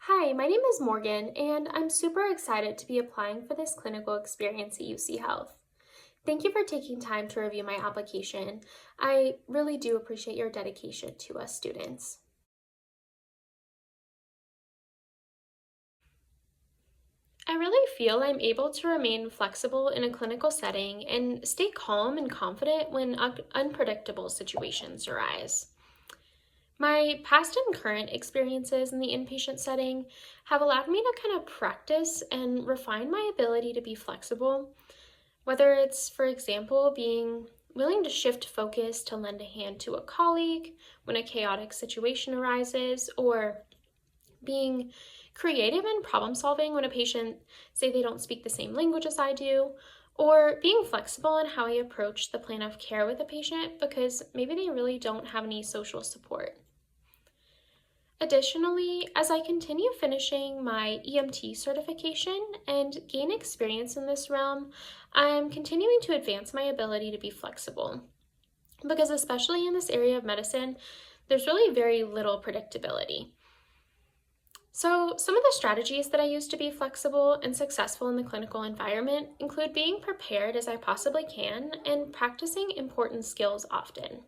Hi, my name is Morgan, and I'm super excited to be applying for this clinical experience at UC Health. Thank you for taking time to review my application. I really do appreciate your dedication to us students. I really feel I'm able to remain flexible in a clinical setting and stay calm and confident when unpredictable situations arise. My past and current experiences in the inpatient setting have allowed me to kind of practice and refine my ability to be flexible, whether it's, for example, being willing to shift focus to lend a hand to a colleague when a chaotic situation arises, or being creative in problem solving when a patient, say, they don't speak the same language as I do, or being flexible in how I approach the plan of care with a patient because maybe they really don't have any social support. Additionally, as I continue finishing my EMT certification and gain experience in this realm, I'm continuing to advance my ability to be flexible. Because, especially in this area of medicine, there's really very little predictability. So, some of the strategies that I use to be flexible and successful in the clinical environment include being prepared as I possibly can and practicing important skills often.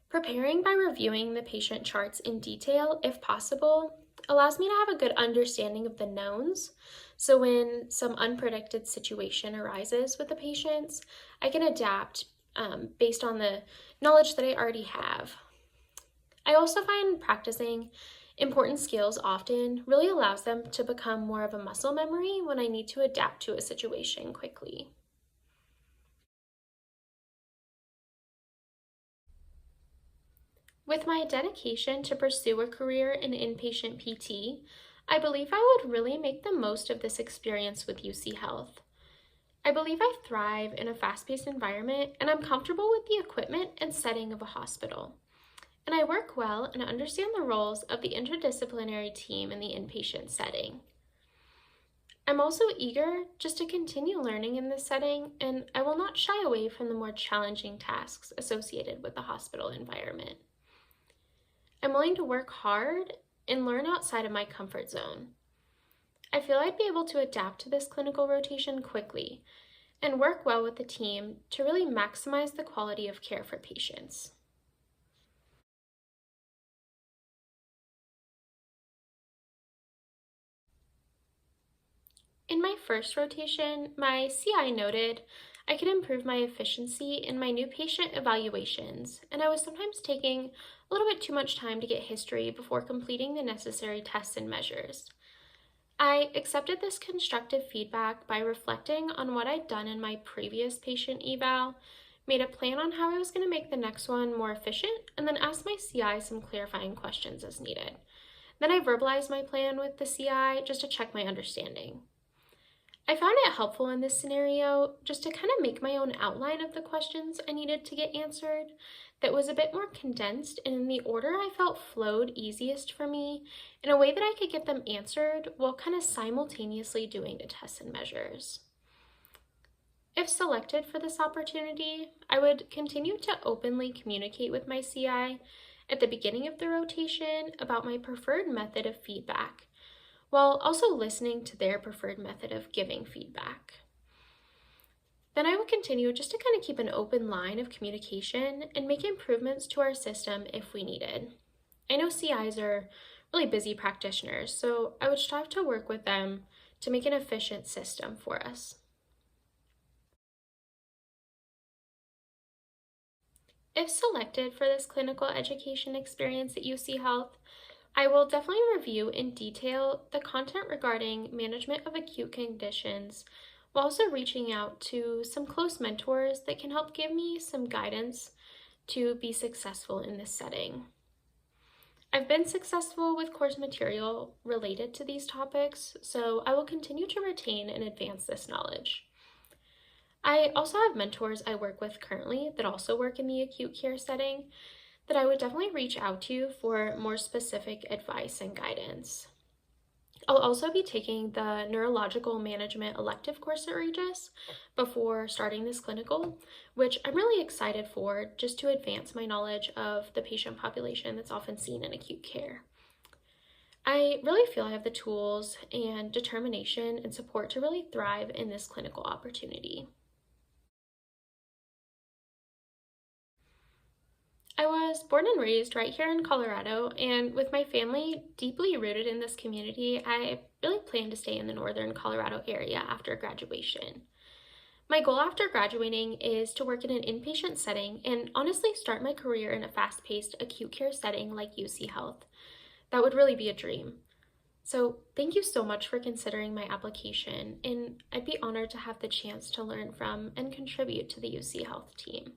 Preparing by reviewing the patient charts in detail, if possible, allows me to have a good understanding of the knowns. So when some unpredicted situation arises with the patients, I can adapt based on the knowledge that I already have. I also find practicing important skills often really allows them to become more of a muscle memory when I need to adapt to a situation quickly. With my dedication to pursue a career in inpatient PT, I believe I would really make the most of this experience with UC Health. I believe I thrive in a fast-paced environment and I'm comfortable with the equipment and setting of a hospital. And I work well and understand the roles of the interdisciplinary team in the inpatient setting. I'm also eager just to continue learning in this setting, and I will not shy away from the more challenging tasks associated with the hospital environment. I'm willing to work hard and learn outside of my comfort zone. I feel I'd be able to adapt to this clinical rotation quickly and work well with the team to really maximize the quality of care for patients. In my first rotation, my CI noted I could improve my efficiency in my new patient evaluations, and I was sometimes taking a little bit too much time to get history before completing the necessary tests and measures. I accepted this constructive feedback by reflecting on what I'd done in my previous patient eval, made a plan on how I was going to make the next one more efficient, and then asked my CI some clarifying questions as needed. Then I verbalized my plan with the CI just to check my understanding. I found it helpful in this scenario just to kind of make my own outline of the questions I needed to get answered that was a bit more condensed and in the order I felt flowed easiest for me in a way that I could get them answered while kind of simultaneously doing the tests and measures. If selected for this opportunity, I would continue to openly communicate with my CI at the beginning of the rotation about my preferred method of feedback, while also listening to their preferred method of giving feedback. Then I would continue just to kind of keep an open line of communication and make improvements to our system if we needed. I know CIs are really busy practitioners, so I would strive to work with them to make an efficient system for us. If selected for this clinical education experience at UC Health, I will definitely review in detail the content regarding management of acute conditions while also reaching out to some close mentors that can help give me some guidance to be successful in this setting. I've been successful with course material related to these topics, so I will continue to retain and advance this knowledge. I also have mentors I work with currently that also work in the acute care setting that I would definitely reach out to for more specific advice and guidance. I'll also be taking the neurological management elective course at Regis before starting this clinical, which I'm really excited for just to advance my knowledge of the patient population that's often seen in acute care. I really feel I have the tools and determination and support to really thrive in this clinical opportunity. I was born and raised right here in Colorado, and with my family deeply rooted in this community, I really plan to stay in the northern Colorado area after graduation. My goal after graduating is to work in an inpatient setting and honestly start my career in a fast paced acute care setting like UC Health. That would really be a dream. So, thank you so much for considering my application, and I'd be honored to have the chance to learn from and contribute to the UC Health team.